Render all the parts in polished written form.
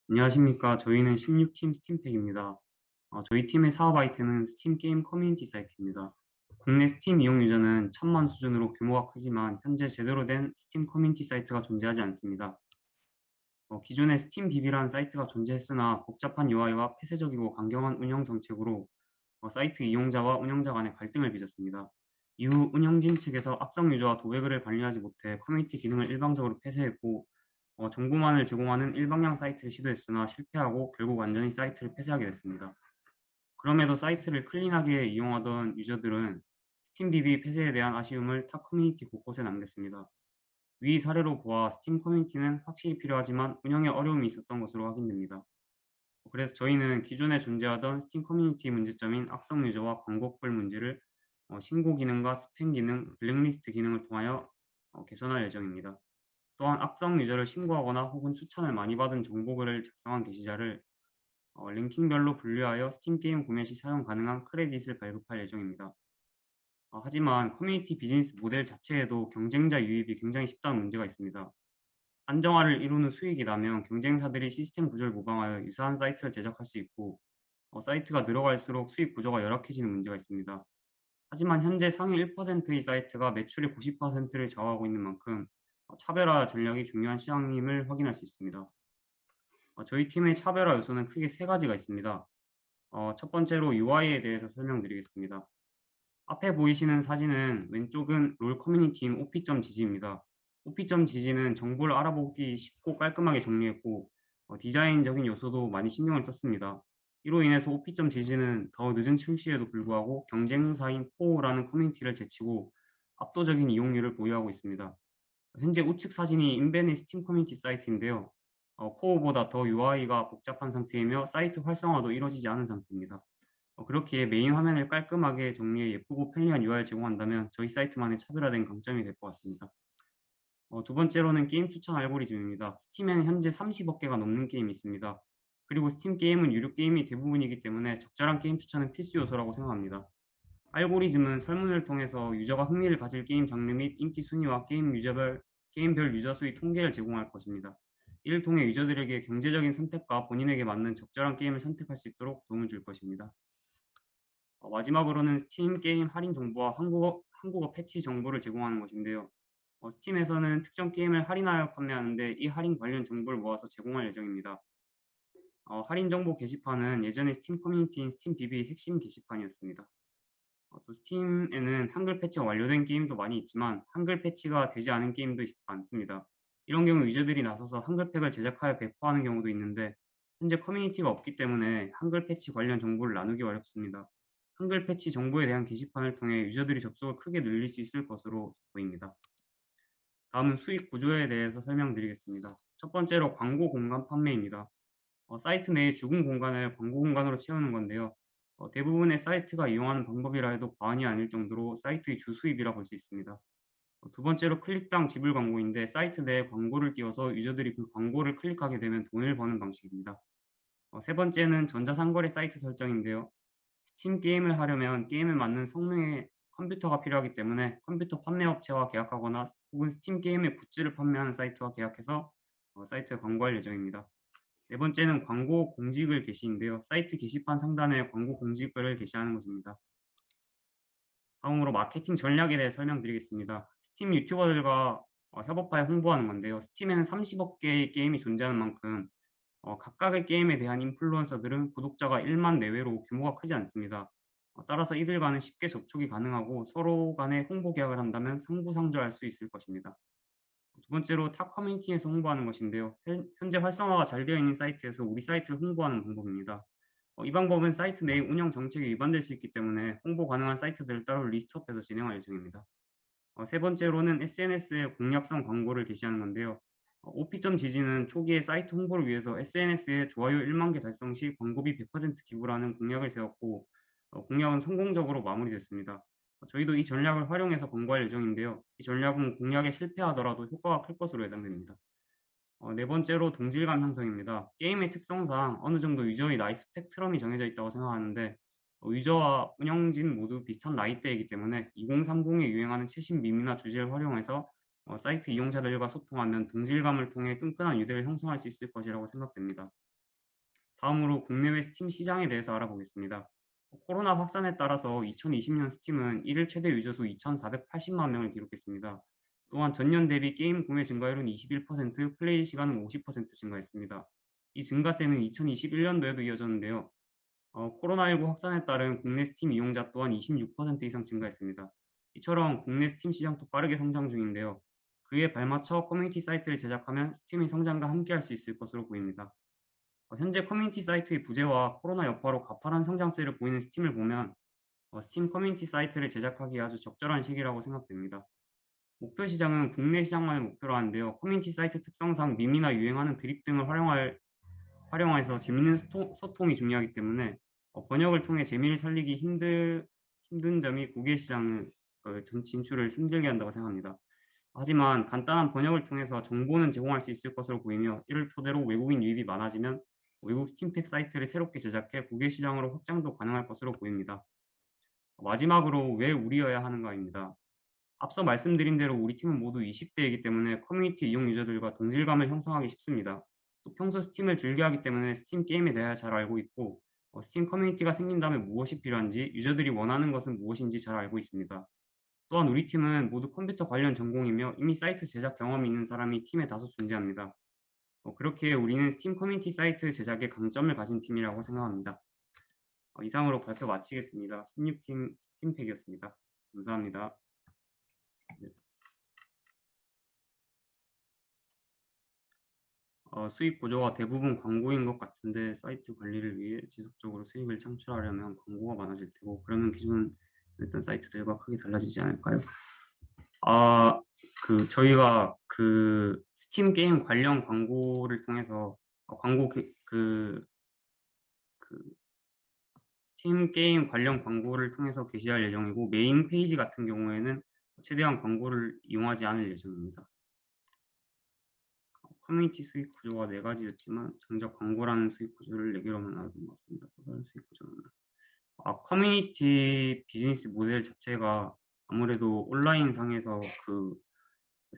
안녕하십니까. 저희는 16팀 스팀팩입니다. 저희 팀의 사업 아이템은 스팀 게임 커뮤니티 사이트입니다. 국내 스팀 이용 유저는 1000만 수준으로 규모가 크지만 현재 제대로 된 스팀 커뮤니티 사이트가 존재하지 않습니다. 기존에 스팀 DB라는 사이트가 존재했으나 복잡한 UI와 폐쇄적이고 강경한 운영 정책으로 사이트 이용자와 운영자 간의 갈등을 빚었습니다. 이후 운영진 측에서 악성 유저와 도배글을 관리하지 못해 커뮤니티 기능을 일방적으로 폐쇄했고, 정보만을 제공하는 일방향 사이트를 시도했으나 실패하고 결국 완전히 사이트를 폐쇄하게 됐습니다. 그럼에도 사이트를 클린하게 이용하던 유저들은 스팀DB 폐쇄에 대한 아쉬움을 타 커뮤니티 곳곳에 남겼습니다. 위 사례로 보아 스팀 커뮤니티는 확실히 필요하지만 운영에 어려움이 있었던 것으로 확인됩니다. 그래서 저희는 기존에 존재하던 스팀 커뮤니티 문제점인 악성 유저와 광고글 문제를 신고 기능과 스팸 기능, 블랙리스트 기능을 통하여 개선할 예정입니다. 또한 악성 유저를 신고하거나 혹은 추천을 많이 받은 정보글을 작성한 게시자를 랭킹별로 분류하여 스팀 게임 구매 시 사용 가능한 크레딧을 발급할 예정입니다. 하지만 커뮤니티 비즈니스 모델 자체에도 경쟁자 유입이 굉장히 쉽다는 문제가 있습니다. 안정화를 이루는 수익이 나면 경쟁사들이 시스템 구조를 모방하여 유사한 사이트를 제작할 수 있고, 사이트가 늘어갈수록 수익 구조가 열악해지는 문제가 있습니다. 하지만 현재 상위 1%의 사이트가 매출의 90%를 좌우하고 있는 만큼 차별화 전략이 중요한 시장임을 확인할 수 있습니다. 저희 팀의 차별화 요소는 크게 세 가지가 있습니다. 첫 번째로 UI에 대해서 설명드리겠습니다. 앞에 보이시는 사진은 왼쪽은 롤 커뮤니티인 op.gg입니다. op.gg는 정보를 알아보기 쉽고 깔끔하게 정리했고, 디자인적인 요소도 많이 신경을 썼습니다. 이로 인해서 op.gg는 더 늦은 출시에도 불구하고 경쟁사인 포라는 커뮤니티를 제치고 압도적인 이용률을 보유하고 있습니다. 현재 우측 사진이 인벤의 스팀 커뮤니티 사이트인데요. 포보다 더 UI가 복잡한 상태이며 사이트 활성화도 이루어지지 않은 상태입니다. 그렇게 메인 화면을 깔끔하게 정리해 예쁘고 편리한 UI를 제공한다면 저희 사이트만의 차별화된 강점이 될 것 같습니다. 두 번째로는 게임 추천 알고리즘입니다. 스팀에는 현재 30억 개가 넘는 게임이 있습니다. 그리고 스팀 게임은 유료 게임이 대부분이기 때문에 적절한 게임 추천은 필수 요소라고 생각합니다. 알고리즘은 설문을 통해서 유저가 흥미를 가질 게임 장르 및 인기 순위와 게임별 유저 수의 통계를 제공할 것입니다. 이를 통해 유저들에게 경제적인 선택과 본인에게 맞는 적절한 게임을 선택할 수 있도록 도움을 줄 것입니다. 마지막으로는 스팀 게임 할인 정보와 한국어 패치 정보를 제공하는 것인데요. 스팀에서는 특정 게임을 할인하여 판매하는데 이 할인 관련 정보를 모아서 제공할 예정입니다. 할인 정보 게시판은 예전에 스팀 커뮤니티인 스팀DB의 핵심 게시판이었습니다. 또 스팀에는 한글 패치가 완료된 게임도 많이 있지만 한글 패치가 되지 않은 게임도 많습니다. 이런 경우 유저들이 나서서 한글팩을 제작하여 배포하는 경우도 있는데 현재 커뮤니티가 없기 때문에 한글 패치 관련 정보를 나누기 어렵습니다. 한글 패치 정보에 대한 게시판을 통해 유저들이 접속을 크게 늘릴 수 있을 것으로 보입니다. 다음은 수익 구조에 대해서 설명드리겠습니다. 첫 번째로 광고 공간 판매입니다. 사이트 내의 죽은 공간을 광고 공간으로 채우는 건데요. 대부분의 사이트가 이용하는 방법이라 해도 과언이 아닐 정도로 사이트의 주 수입이라 볼 수 있습니다. 두 번째로 클릭당 지불 광고인데 사이트 내에 광고를 띄워서 유저들이 그 광고를 클릭하게 되면 돈을 버는 방식입니다. 세 번째는 전자상거래 사이트 설정인데요. 스팀 게임을 하려면 게임에 맞는 성능의 컴퓨터가 필요하기 때문에 컴퓨터 판매업체와 계약하거나 혹은 스팀 게임의 굿즈를 판매하는 사이트와 계약해서 사이트에 광고할 예정입니다. 네 번째는 광고 공지글 게시인데요. 사이트 게시판 상단에 광고 공지글을 게시하는 것입니다. 다음으로 마케팅 전략에 대해 설명드리겠습니다. 스팀 유튜버들과 협업하여 홍보하는 건데요. 스팀에는 30억 개의 게임이 존재하는 만큼 각각의 게임에 대한 인플루언서들은 구독자가 1만 내외로 규모가 크지 않습니다. 따라서 이들과는 쉽게 접촉이 가능하고 서로 간에 홍보 계약을 한다면 상부상조할 수 있을 것입니다. 두 번째로 타 커뮤니티에서 홍보하는 것인데요. 현재 활성화가 잘 되어 있는 사이트에서 우리 사이트를 홍보하는 방법입니다. 이 방법은 사이트 내 운영 정책에 위반될 수 있기 때문에 홍보 가능한 사이트들을 따로 리스트업해서 진행할 예정입니다. 세 번째로는 SNS에 공략성 광고를 게시하는 건데요. op.gg는 초기에 사이트 홍보를 위해서 SNS에 좋아요 1만 개 달성 시 광고비 100% 기부라는 공약을 세웠고, 공약은 성공적으로 마무리됐습니다. 저희도 이 전략을 활용해서 광고할 예정인데요. 이 전략은 공약에 실패하더라도 효과가 클 것으로 예상됩니다. 네 번째로 동질감 형성입니다. 게임의 특성상 어느 정도 유저의 나이 스펙트럼이 정해져 있다고 생각하는데 유저와 운영진 모두 비슷한 나이대이기 때문에 2030에 유행하는 최신 밈이나 주제를 활용해서 사이트 이용자들과 소통하면 동질감을 통해 끈끈한 유대를 형성할 수 있을 것이라고 생각됩니다. 다음으로 국내외 스팀 시장에 대해서 알아보겠습니다. 코로나 확산에 따라서 2020년 스팀은 1일 최대 유저수 2,480만 명을 기록했습니다. 또한 전년 대비 게임 구매 증가율은 21%, 플레이 시간은 50% 증가했습니다. 이 증가세는 2021년도에도 이어졌는데요. 코로나19 확산에 따른 국내 스팀 이용자 또한 26% 이상 증가했습니다. 이처럼 국내 스팀 시장도 빠르게 성장 중인데요. 그에 발맞춰 커뮤니티 사이트를 제작하면 스팀의 성장과 함께할 수 있을 것으로 보입니다. 현재 커뮤니티 사이트의 부재와 코로나 여파로 가파른 성장세를 보이는 스팀을 보면 스팀 커뮤니티 사이트를 제작하기에 아주 적절한 시기라고 생각됩니다. 목표 시장은 국내 시장만을 목표로 하는데요. 커뮤니티 사이트 특성상 밈이나 유행하는 드립 등을 활용해서 재밌는 소통이 중요하기 때문에 번역을 통해 재미를 살리기 힘든 점이 국외 시장 진출을 힘들게 한다고 생각합니다. 하지만 간단한 번역을 통해서 정보는 제공할 수 있을 것으로 보이며 이를 토대로 외국인 유입이 많아지면 외국 스팀팩 사이트를 새롭게 제작해 국외 시장으로 확장도 가능할 것으로 보입니다. 마지막으로 왜 우리여야 하는가입니다. 앞서 말씀드린 대로 우리 팀은 모두 20대이기 때문에 커뮤니티 이용 유저들과 동질감을 형성하기 쉽습니다. 또 평소 스팀을 즐겨하기 때문에 스팀 게임에 대해 잘 알고 있고 스팀 커뮤니티가 생긴다면 무엇이 필요한지 유저들이 원하는 것은 무엇인지 잘 알고 있습니다. 또한 우리 팀은 모두 컴퓨터 관련 전공이며 이미 사이트 제작 경험이 있는 사람이 팀에 다수 존재합니다. 그렇게 우리는 스팀 커뮤니티 사이트 제작에 강점을 가진 팀이라고 생각합니다. 이상으로 발표 마치겠습니다. 16팀 스팀팩이었습니다. 감사합니다. 네. 수익 구조가 대부분 광고인 것 같은데 사이트 관리를 위해 지속적으로 수익을 창출하려면 광고가 많아질 테고 그러면 기존 일단 사이트들과 크게 달라지지 않을까요? 저희가 스팀 게임 관련 광고를 통해서 스팀 게임 관련 광고를 통해서 게시할 예정이고 메인 페이지 같은 경우에는 최대한 광고를 이용하지 않을 예정입니다. 커뮤니티 수익 구조가 4가지였지만 정작 광고라는 수익 구조를 4개로만 알고 있습니다. 또 다른 수익 구조는 커뮤니티 비즈니스 모델 자체가 아무래도 온라인 상에서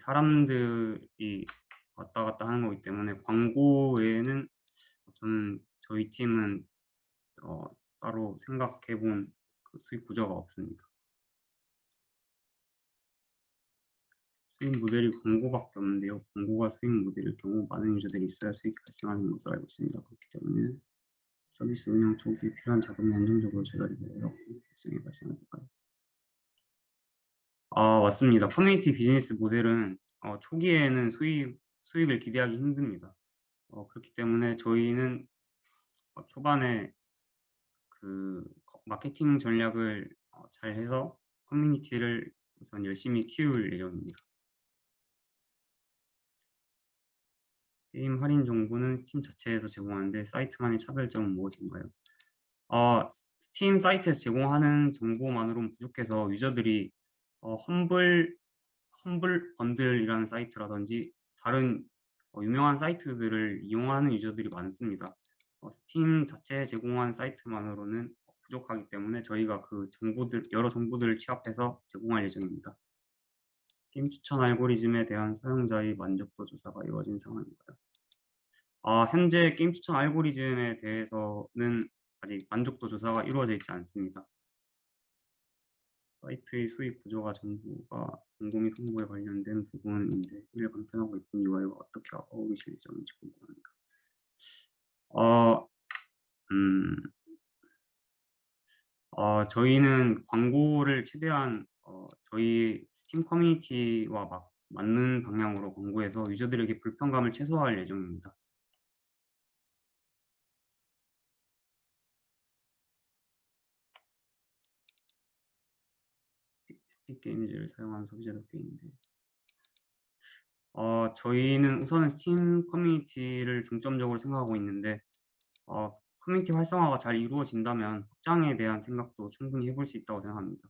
사람들이 왔다 갔다 하는 거기 때문에 광고 외에는 저희 팀은 따로 생각해 본 수익 구조가 없습니다. 수익 모델이 광고밖에 없는데요. 광고가 수익 모델일 경우 많은 유저들이 있어야 수익이 발생하는 것으로 알고 있습니다. 그렇기 때문에 서비스 운영 초기에 필요한 자금이 안정적으로 제작되도록 발생이 발생할까요? 맞습니다. 커뮤니티 비즈니스 모델은 초기에는 수익을 기대하기 힘듭니다. 그렇기 때문에 저희는 초반에 마케팅 전략을 잘 해서 커뮤니티를 우선 열심히 키울 예정입니다. 게임 할인 정보는 스팀 자체에서 제공하는데 사이트만의 차별점은 무엇인가요? 스팀 사이트에서 제공하는 정보만으로는 부족해서 유저들이 험블 번들이라는 사이트라든지 다른 유명한 사이트들을 이용하는 유저들이 많습니다. 스팀 자체에 제공한 사이트만으로는 부족하기 때문에 저희가 여러 정보들을 취합해서 제공할 예정입니다. 게임 추천 알고리즘에 대한 사용자의 만족도 조사가 이루어진 상황인가요? 현재 게임 추천 알고리즘에 대해서는 아직 만족도 조사가 이루어져 있지 않습니다. 사이트의 수익 구조가 정보가 정보 및 홍보에 관련된 부분인데 이를 간편하고 예쁜 UI와 어떻게 어울리실 예정인지 궁금합니다. 저희는 광고를 최대한 저희 스팀 커뮤니티와 맞는 방향으로 광고해서 유저들에게 불편감을 최소화할 예정입니다. 스틱 게임즈를 사용하는 소비자도 꽤 있는데 저희는 우선은 스팀 커뮤니티를 중점적으로 생각하고 있는데 커뮤니티 활성화가 잘 이루어진다면 확장에 대한 생각도 충분히 해볼 수 있다고 생각합니다.